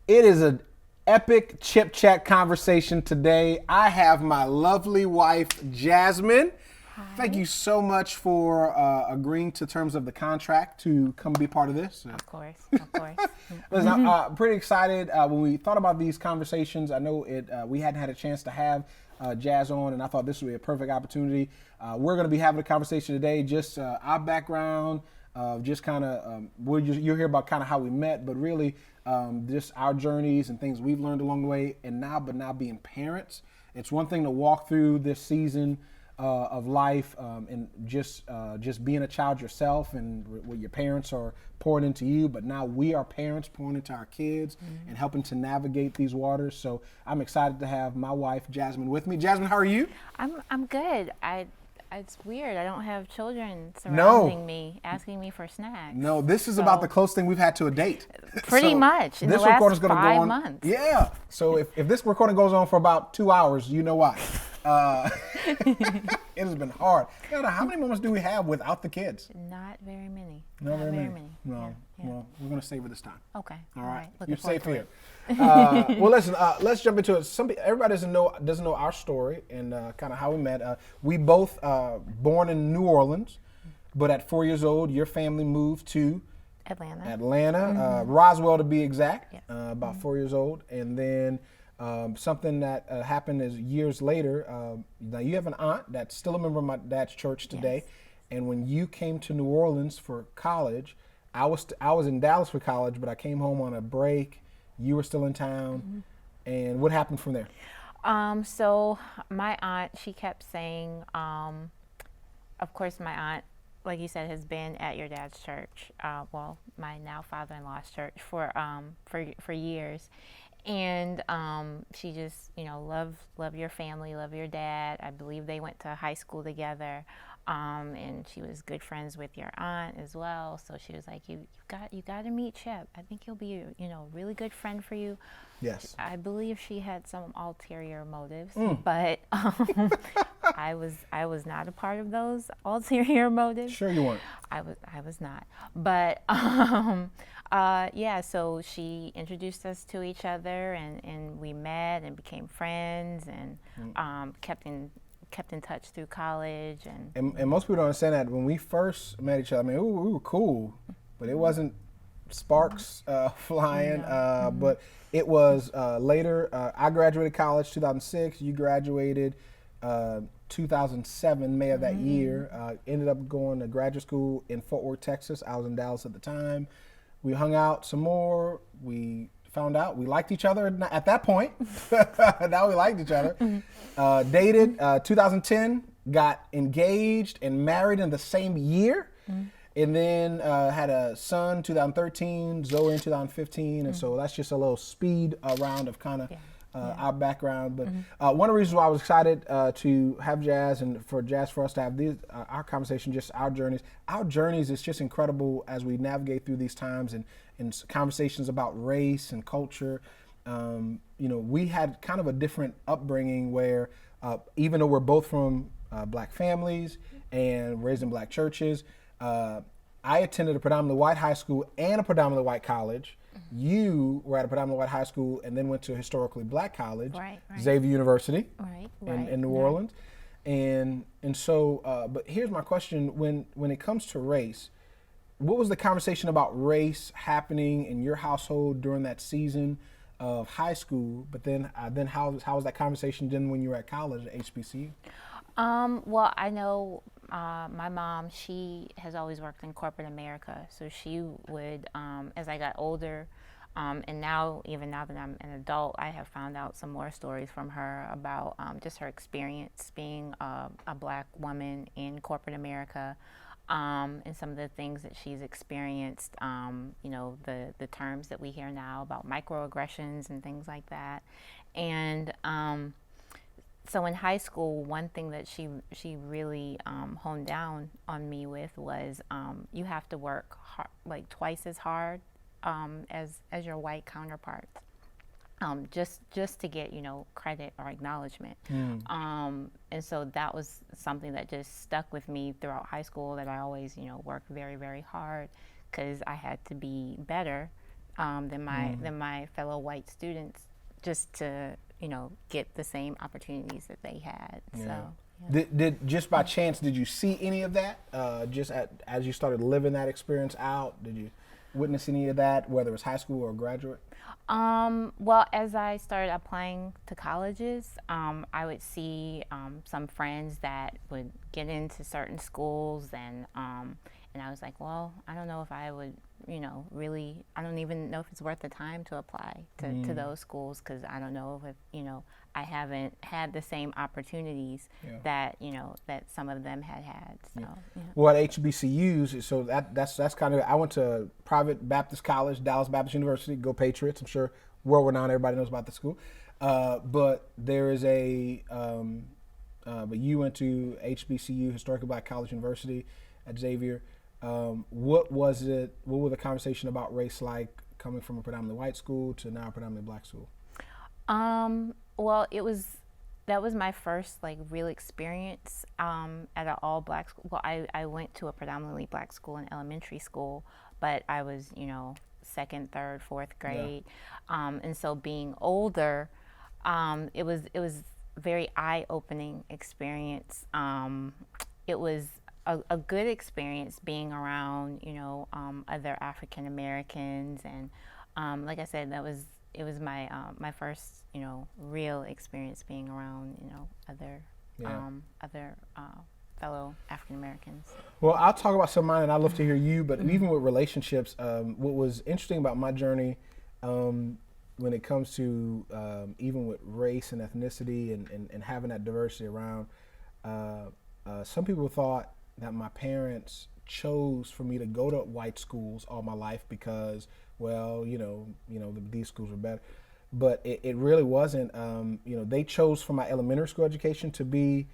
It is an epic chip chat conversation today. I have my lovely wife, Jasmine. Hi. Thank you so much for agreeing to terms of the contract to come be part of this. Of course, of course. Listen, I'm pretty excited. When we thought about these conversations, I know we hadn't had a chance to have Jazz on, and I thought this would be a perfect opportunity. We're going to be having a conversation today, just our background, just kind of, you'll hear about kind of how we met, but really just our journeys and things we've learned along the way. And now being parents, it's one thing to walk through this season of life and just being a child yourself and what your parents are pouring into you, but now we are parents pouring into our kids and helping to navigate these waters. So I'm excited to have my wife Jasmine with me. Jasmine, how are you? I'm good. It's weird. I don't have children surrounding me, asking me for snacks. No, this is about the closest thing we've had to a date. Pretty much in the last 5 months. Yeah. So if this recording goes on for about 2 hours, you know why. It has been hard. How many moments do we have without the kids? Not very many. Not very many. No. Yeah. Well, we're going to savor this time. Okay. All right. Looking You're safe here. it. Well, listen. Let's jump into it. Everybody doesn't know our story and kind of how we met. We both born in New Orleans, but at 4 years old, your family moved to Atlanta. Roswell to be exact. Yes. About 4 years old, and then something that happened is years later. Now you have an aunt that's still a member of my dad's church today, Yes. and when you came to New Orleans for college, I was in Dallas for college, but I came home on a break. You were still in town, and what happened from there? So my aunt, she kept saying, of course, my aunt, like you said, has been at your dad's church. Well, my now father-in-law's church for years. And she just, love your family, love your dad. I believe they went to high school together, and she was good friends with your aunt as well. So she was like, you got to meet Chip. I think he'll be, a really good friend for you. Yes. I believe she had some ulterior motives, but I was not a part of those ulterior motives. Sure you weren't. I was not, but so she introduced us to each other, and we met and became friends, and kept in touch through college. And most people don't understand that when we first met each other, I mean, we were cool, but it wasn't sparks flying. But it was later. I graduated college 2006. You graduated 2007, May of that year. Ended up going to graduate school in Fort Worth, Texas. I was in Dallas at the time. We hung out some more. We found out we liked each other at that point. Now we liked each other. Dated 2010, got engaged and married in the same year. And then had a son 2013, Zoe in 2015. And so that's just a little speed round of kind of our background. But one of the reasons why I was excited to have Jazz and for us to have these our conversation, just our journeys. Our journeys is just incredible as we navigate through these times and conversations about race and culture. We had kind of a different upbringing where even though we're both from black families and raised in black churches, I attended a predominantly white high school and a predominantly white college. You were at a predominantly white high school and then went to a historically black college, Right. Xavier University in New Orleans. And so, but here's my question: when it comes to race, what was the conversation about race happening in your household during that season of high school? But then how was that conversation then when you were at college at HBCU? Well, I know my mom, she has always worked in corporate America. So she would, as I got older, and now, even now that I'm an adult, I have found out some more stories from her about just her experience being a black woman in corporate America, and some of the things that she's experienced, the terms that we hear now about microaggressions and things like that. And so in high school, one thing that she really honed down on me with was you have to work hard, like twice as hard as your white counterparts, just to get credit or acknowledgement. And so that was something that just stuck with me throughout high school, that I always worked very, very hard because I had to be better than my fellow white students, just to get the same opportunities that they had. Yeah. So. Yeah. Did just by chance did you see any of that? As you started living that experience out, did you witness any of that, whether it was high school or graduate? Well, as I started applying to colleges, I would see some friends that would get into certain schools, and I was like, well, I don't know if I would, really, I don't even know if it's worth the time to apply to those schools, because I don't know if, I haven't had the same opportunities that, that some of them had. So, yeah. Well, at HBCUs, so that's kind of, I went to private Baptist college, Dallas Baptist University, go Patriots. I'm sure world renowned, everybody knows about the school. But there is but you went to HBCU, Historically Black College University at Xavier. What were the conversation about race like coming from a predominantly white school to now a predominantly black school? Well, that was my first real experience at an all black school. Well, I went to a predominantly black school in elementary school, but I was, second, third, fourth grade. Yeah. And so being older, it was very eye-opening experience. It was a good experience being around, other African Americans, and like I said, it was my my first, real experience being around, other fellow African Americans. Well, I'll talk about some of mine, and I'd love to hear you. But even with relationships, what was interesting about my journey, when it comes to even with race and ethnicity and having that diversity around, some people thought that my parents chose for me to go to white schools all my life because, well, these schools were better. But it really wasn't. They chose for my elementary school education to be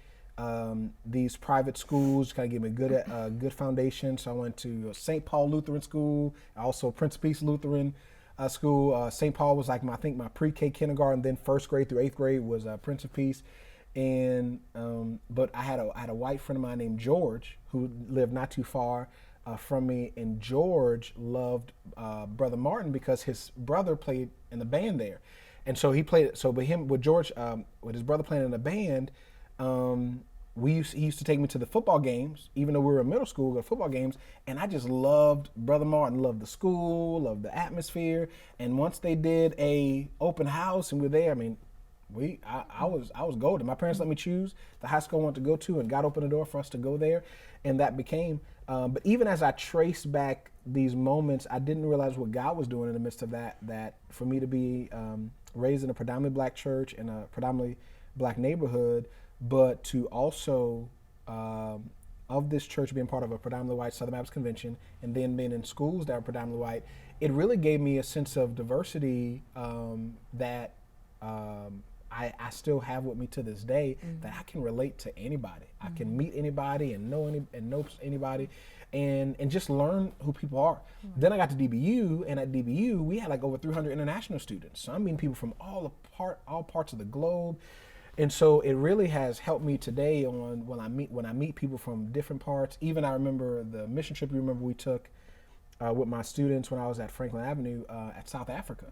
these private schools, kind of give me a good foundation. So I went to St. Paul Lutheran School, also Prince of Peace Lutheran School. St. Paul was like my pre-K kindergarten, then first grade through eighth grade was Prince of Peace. And but I had a white friend of mine named George who lived not too far from me, and George loved Brother Martin because his brother played in the band there, and so he played. So with George, with his brother playing in the band, he used to take me to the football games, even though we were in middle school, go to football games, and I just loved Brother Martin, loved the school, loved the atmosphere, and once they did a open house and we're there, I mean. I was golden. My parents let me choose the high school I wanted to go to, and God opened the door for us to go there, and that became. But even as I traced back these moments, I didn't realize what God was doing in the midst of that. That for me to be raised in a predominantly black church in a predominantly black neighborhood, but to also of this church being part of a predominantly white Southern Baptist convention, and then being in schools that were predominantly white, it really gave me a sense of diversity that. I still have with me to this day, that I can relate to anybody. I can meet anybody and know anybody, and just learn who people are. Then I got to DBU, and at DBU we had over 300 international students. So I'm meeting people from all parts of the globe, and so it really has helped me today on when I meet people from different parts. Even I remember the mission trip we took with my students when I was at Franklin Avenue at South Africa.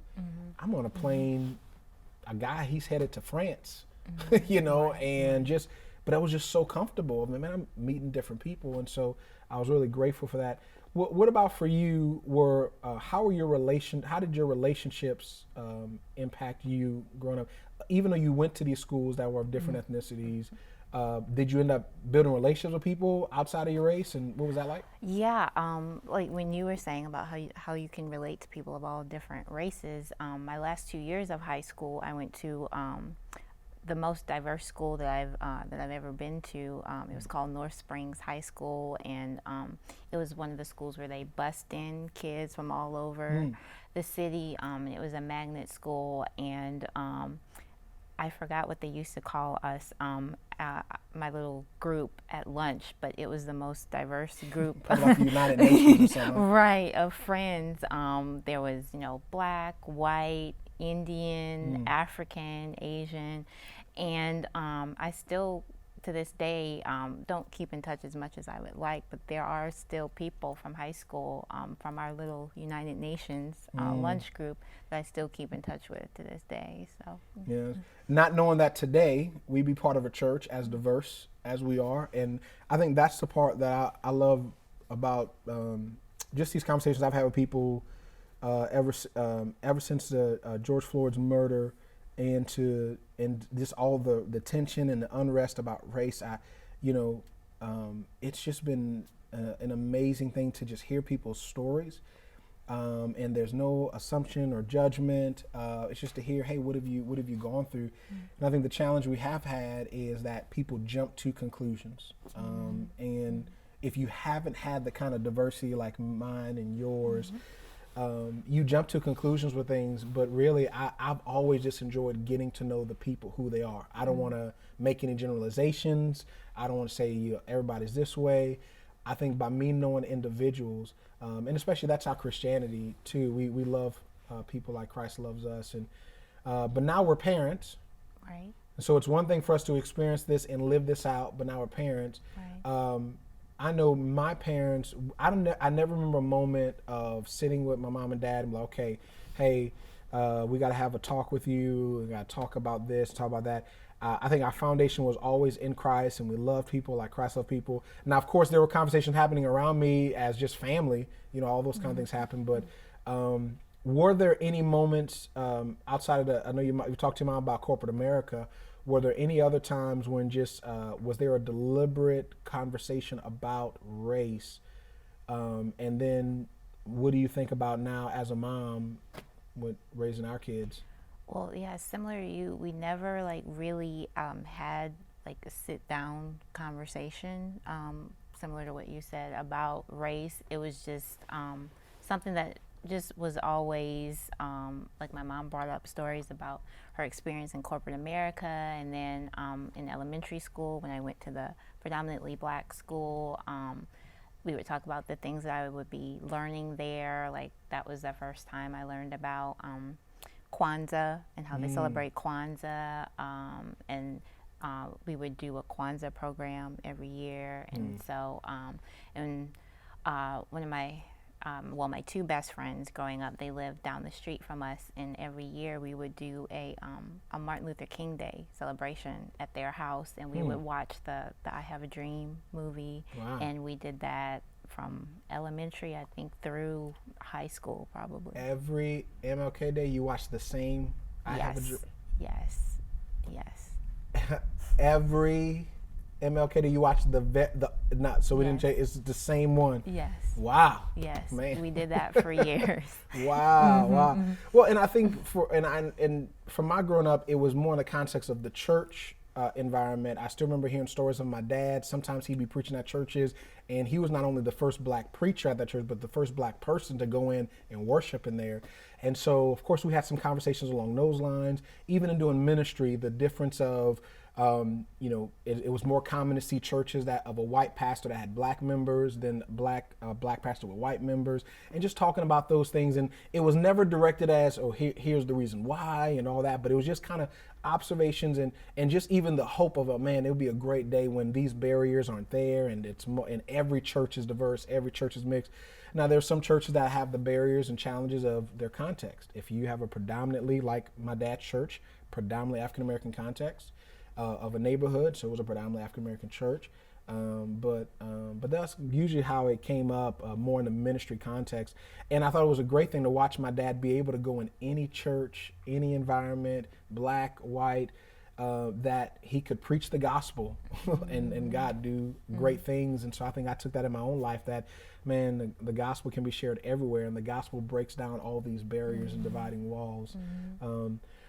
I'm on a plane. A guy, he's headed to France, and but I was just so comfortable. I mean, I'm meeting different people, and so I was really grateful for that. What about for you? How did your relationships impact you growing up? Even though you went to these schools that were of different ethnicities, did you end up building relationships with people outside of your race, and what was that like? Yeah, like when you were saying about how you can relate to people of all different races, my last 2 years of high school, I went to the most diverse school that I've ever been to. It was called Sulphur Springs High School, and it was one of the schools where they bussed in kids from all over the city. It was a magnet school, and I forgot what they used to call us, my little group at lunch, but it was the most diverse group. Probably like the United Nations or something. Right, of friends. There was, black, white, Indian, African, Asian, and I still, to to this day, don't keep in touch as much as I would like, but there are still people from high school, from our little United Nations lunch group that I still keep in touch with to this day. So yeah, not knowing that today we be part of a church as diverse as we are, and I think that's the part that I love about just these conversations I've had with people ever since the George Floyd's murder, and just all the tension and the unrest about race. It's just been an amazing thing to just hear people's stories, and there's no assumption or judgment. It's just to hear, hey, what have you gone through? And I think the challenge we have had is that people jump to conclusions, and if you haven't had the kind of diversity like mine and yours, you jump to conclusions with things, but really I've always just enjoyed getting to know the people, who they are. I don't want to make any generalizations. I don't want to say everybody's this way. I think by me knowing individuals, and especially that's our Christianity too, we love people like Christ loves us. And but now we're parents. Right. And so it's one thing for us to experience this and live this out, but now we're parents. Right. I know my parents, I never remember a moment of sitting with my mom and dad and be like, okay, hey, we got to have a talk with you. We got to talk about this, talk about that. I think our foundation was always in Christ, and we loved people like Christ loved people. Now, of course, there were conversations happening around me as just family, all those kind of things happen. But were there any moments outside of I know you talked to your mom about corporate America, were there any other times when just, was there a deliberate conversation about race? And then what do you think about now as a mom with raising our kids? Well, yeah, similar to you, we never really had a sit down conversation, similar to what you said about race. It was just something that just was always, my mom brought up stories about her experience in corporate America, and then in elementary school when I went to the predominantly black school, we would talk about the things that I would be learning there. That was the first time I learned about Kwanzaa and how they celebrate Kwanzaa, and we would do a Kwanzaa program every year. And so one of my my two best friends growing up, they lived down the street from us, and every year we would do a Martin Luther King Day celebration at their house, and we would watch the I Have a Dream movie. Wow. And we did that from elementary, I think, through high school probably. Every MLK Day you watch the same Have a Dream? Yes. Every MLK Day you watch we didn't change, it's the same one. Yes. Wow. Yes. Man. We did that for years. Wow. Wow. Well, and I think from my growing up, it was more in the context of the church environment. I still remember hearing stories of my dad. Sometimes he'd be preaching at churches, and he was not only the first black preacher at that church, but the first black person to go in and worship in there. And so, of course, we had some conversations along those lines. Even in doing ministry, the difference of it was more common to see churches that of a white pastor that had black members than black pastor with white members, and just talking about those things. And it was never directed as, here's the reason why and all that, but it was just kind of observations and just even the hope of it would be a great day when these barriers aren't there, and it's more, and every church is diverse, every church is mixed. Now, there's some churches that have the barriers and challenges of their context. If you have a predominantly, like my dad's church, predominantly African-American context, of a neighborhood, so it was a predominantly African-American church, but that's usually how it came up, more in the ministry context. And I thought it was a great thing to watch my dad be able to go in any church, any environment, black, white, that he could preach the gospel and God do great things. And so I think I took that in my own life, that, man, the gospel can be shared everywhere, and the gospel breaks down all these barriers and dividing walls.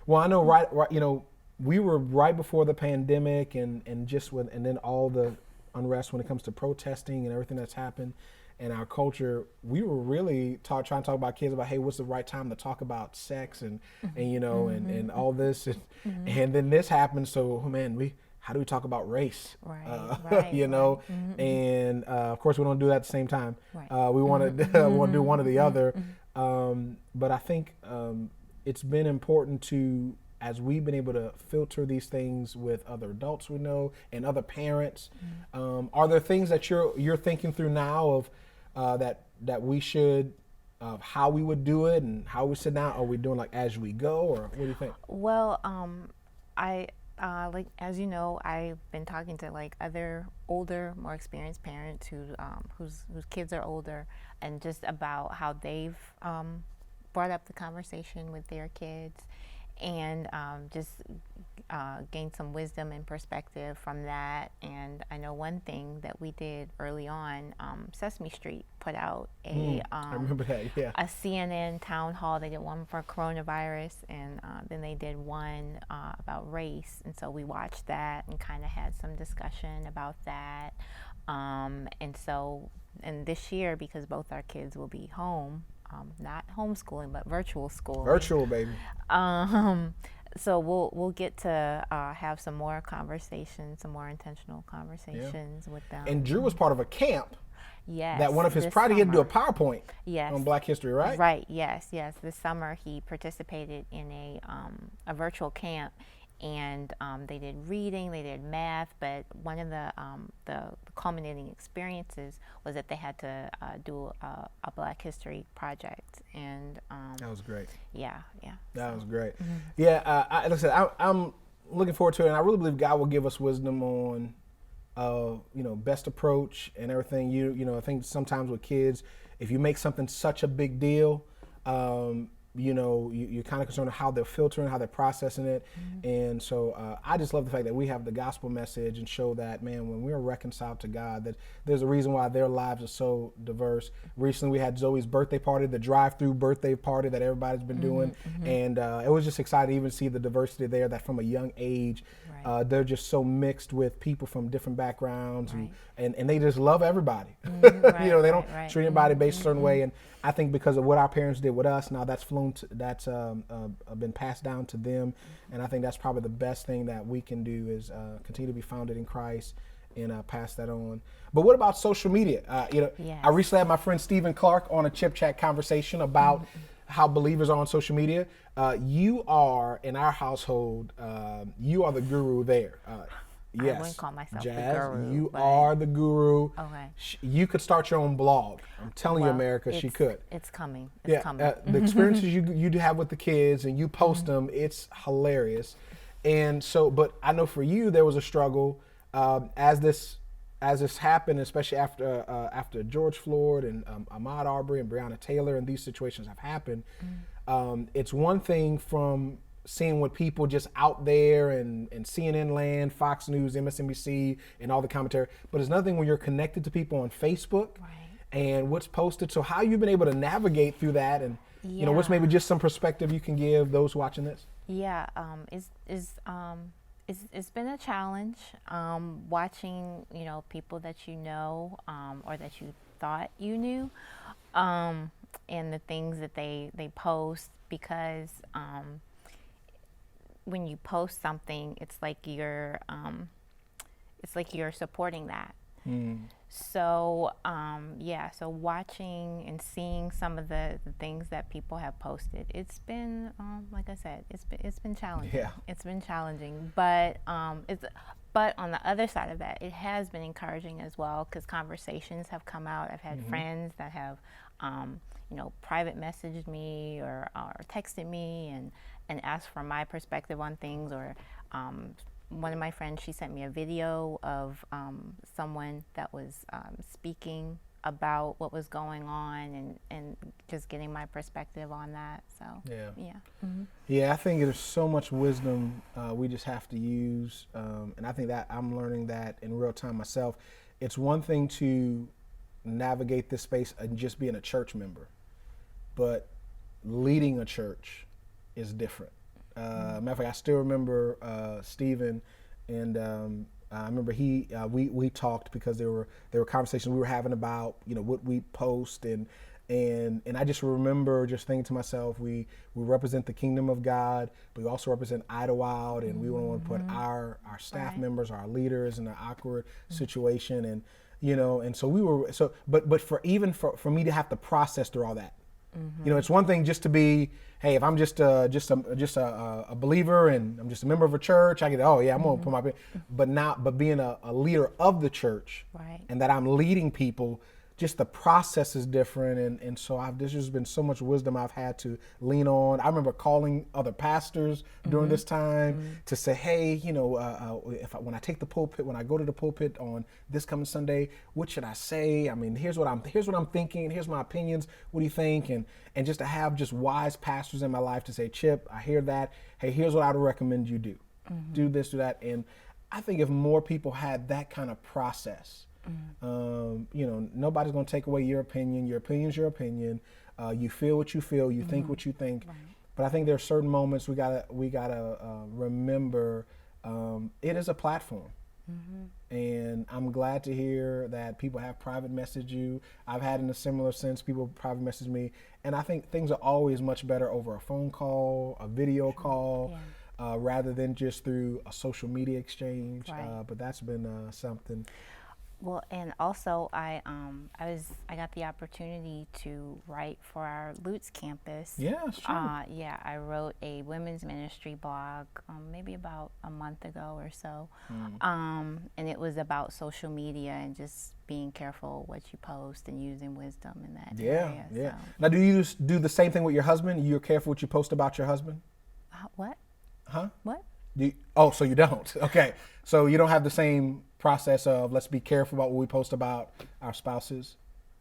Well, I know, we were right before the pandemic and then all the unrest when it comes to protesting and everything that's happened in our culture. We were really trying to talk about kids about, hey, what's the right time to talk about sex and all this. And then this happened. So, man, how do we talk about race? Right. And of course we don't do that at the same time. Right. We want to want to do one or the other. But I think it's been important to as we've been able to filter these things with other adults we know and other parents, are there things that you're thinking through now of that we should, how we would do it and how we sit down? Are we doing like as we go, or what do you think? Well, I like, as you know, I've been talking to like other older, more experienced parents whose kids are older, and just about how they've brought up the conversation with their kids, and just gained some wisdom and perspective from that. And I know one thing that we did early on, Sesame Street put out I remember that, yeah. a CNN town hall. They did one for coronavirus, and then they did one about race. And so we watched that and kind of had some discussion about that. And this year, because both our kids will be home, not homeschooling, but virtual school. Virtual, baby. So we'll get to have some more conversations, some more intentional conversations with them. And Drew was part of a camp. Yes. That one of his projects, he had to do a PowerPoint. Yes. On Black History, right? Right. Yes. This summer he participated in a virtual camp, and they did reading, they did math, but one of the culminating experiences was that they had to do a Black History project, and that was great. Yeah. That was great. Yeah, like I said, I'm looking forward to it, and I really believe God will give us wisdom on, best approach and everything. I think sometimes with kids, if you make something such a big deal, you're kind of concerned with how they're filtering, how they're processing it. And so I just love the fact that we have the gospel message and show that, man, when we're reconciled to God, that there's a reason why their lives are so diverse. Recently we had Zoe's birthday party, the drive-through birthday party that everybody's been doing. And it was just exciting to even see the diversity there, that from a young age, they're just so mixed with people from different backgrounds, and they just love everybody. They don't treat anybody based a certain way. And I think because of what our parents did with us, now that's been passed down to them. And I think that's probably the best thing that we can do is continue to be founded in Christ and pass that on. But what about social media? I recently had my friend Stephen Clarke on a Chip Chat conversation about how believers are on social media. You are, in our household, you are the guru there. Yes, I wouldn't call myself Jazz, the guru. you are the guru. Okay. You could start your own blog. I'm telling you, America, she could. It's coming. It's coming. The experiences you have with the kids and you post them, it's hilarious. And so, but I know for you, there was a struggle as this happened, especially after George Floyd and Ahmaud Arbery and Breonna Taylor, and these situations have happened. It's one thing from seeing what people just out there and CNN land, Fox News, MSNBC, and all the commentary. But it's another thing when you're connected to people on Facebook and what's posted. So how you've been able to navigate through that, and what's maybe just some perspective you can give those watching this? Yeah, it's been a challenge watching people that or that you thought you knew, and the things that they post, because when you post something, it's like you're supporting that. So so watching and seeing some of the things that people have posted, it's been like I said, it's been challenging. Yeah. It's been challenging, but but on the other side of that, it has been encouraging as well, because conversations have come out. I've had friends that have private messaged me or texted me and asked for my perspective on things, or one of my friends, she sent me a video of someone that was speaking about what was going on and just getting my perspective on that. So I think there's so much wisdom we just have to use, and I think that I'm learning that in real time myself. It's one thing to navigate this space and just being a church member, but leading a church is different. Matter of fact, I still remember Stephen, and I remember we talked because there were conversations we were having about what we post, and I just remember just thinking to myself, we represent the kingdom of God, but we also represent Idlewild, and we don't want to put our staff members, our leaders, in an awkward situation, and and so but for me to have to process through all that, You know, it's one thing just to be, hey, if I'm just a believer and I'm just a member of a church, I get, oh yeah, I'm gonna put my, but being a leader of the church, Right. and that I'm leading people, just the process is different, and so there's just been so much wisdom I've had to lean on. I remember calling other pastors during this time to say, hey, you know, when I take the pulpit, when I go to the pulpit on this coming Sunday, what should I say? I mean, here's what I'm thinking. Here's my opinions. What do you think? And just to have just wise pastors in my life to say, Chip, I hear that. Hey, here's what I would recommend you do. Do this, do that. And I think if more people had that kind of process. You know, nobody's going to take away your opinion. Your opinion's your opinion. You feel what you feel. You think what you think. Right. But I think there are certain moments we gotta remember. It is a platform, and I'm glad to hear that people have private messaged you. I've had in a similar sense people private message me, and I think things are always much better over a phone call, a video call. Yeah. Rather than just through a social media exchange. Right. But that's been something. Well, and also I got the opportunity to write for our Lutz campus. Yeah, it's true. Yeah, I wrote a women's ministry blog maybe about a month ago or so, and it was about social media and just being careful what you post and using wisdom in that area. Yeah. So. Now, do you do the same thing with your husband? You're careful what you post about your husband? What? Huh? What? So you don't. Okay. So you don't have the same process of let's be careful about what we post about our spouses?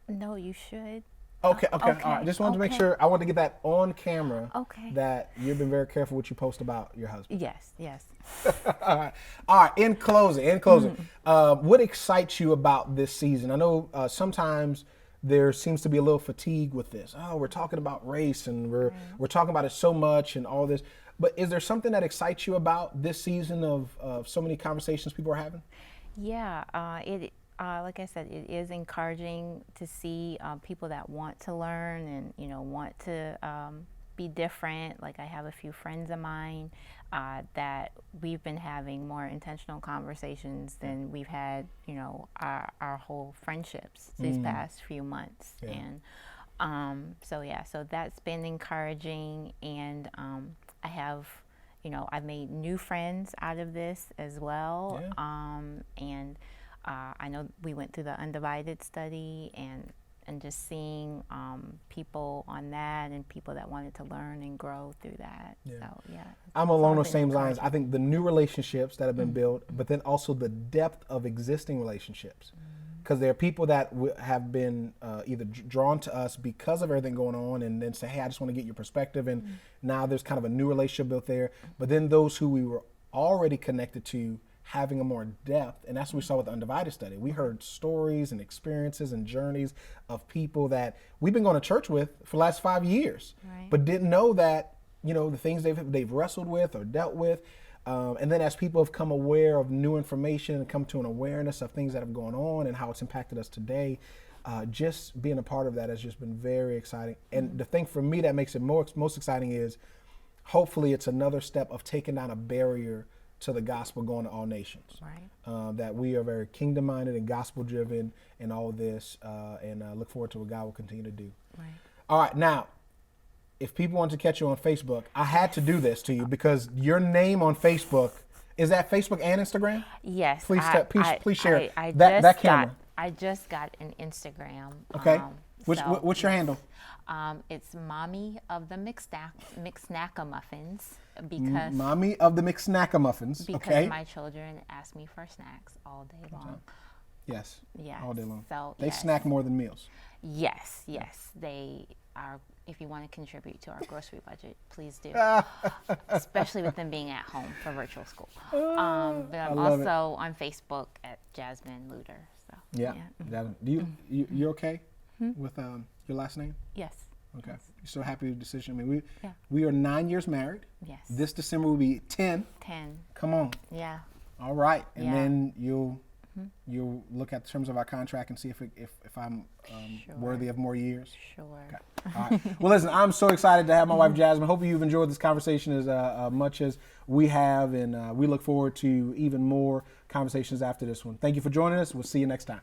No, you should. Okay. All right. Just wanted to make sure. I wanted to get that on camera. Okay. That you've been very careful what you post about your husband. Yes. All right. In closing, what excites you about this season? I know sometimes there seems to be a little fatigue with this. Oh, we're talking about race and we're talking about it so much and all this. But is there something that excites you about this season of so many conversations people are having? Yeah, like I said, it is encouraging to see people that want to learn and want to be different. Like I have a few friends of mine that we've been having more intentional conversations than we've had, our whole friendships these past few months. Yeah. And so that's been encouraging, and I have. I've made new friends out of this as well. Yeah. I know we went through the Undivided study and just seeing people on that and people that wanted to learn and grow through that. Yeah. So, yeah. I'm along those same lines. I think the new relationships that have been built, but then also the depth of existing relationships. Because there are people that have been either drawn to us because of everything going on and then say, hey, I just want to get your perspective. And now there's kind of a new relationship built there. But then those who we were already connected to having a more depth. And that's what we saw with the Undivided study. We heard stories and experiences and journeys of people that we've been going to church with for the last 5 years, but didn't know that, the things they've wrestled with or dealt with. And then as people have come aware of new information and come to an awareness of things that have gone on and how it's impacted us today, just being a part of that has just been very exciting. And the thing for me that makes it most exciting is hopefully it's another step of taking down a barrier to the gospel going to all nations. Right. That we are very kingdom-minded and gospel-driven in all of this, and look forward to what God will continue to do. Right. All right, now, if people want to catch you on Facebook, I had to do this to you because your name on Facebook, is that Facebook and Instagram? Yes. Please share that camera. I just got an Instagram. Okay. What's your handle? It's Mommy of the McSnackamuffins because Mommy of the McSnackamuffins. Because my children ask me for snacks all day long. Yes. Yeah. All day long. So they snack more than meals. Yes. They are. If you want to contribute to our grocery budget, please do. Especially with them being at home for virtual school. But I'm also on Facebook at Jasmine Luter. So yeah. Do you okay with your last name? Yes. Okay. Yes. You're so happy with the decision. I mean, we are 9 years married. Yes. This December will be 10. 10. Come on. Yeah. All right. And then you'll look at the terms of our contract and see if I'm worthy of more years. Sure. Okay. All right. Well, listen, I'm so excited to have my wife Jasmine. Hope you've enjoyed this conversation as much as we have, and we look forward to even more conversations after this one. Thank you for joining us. We'll see you next time.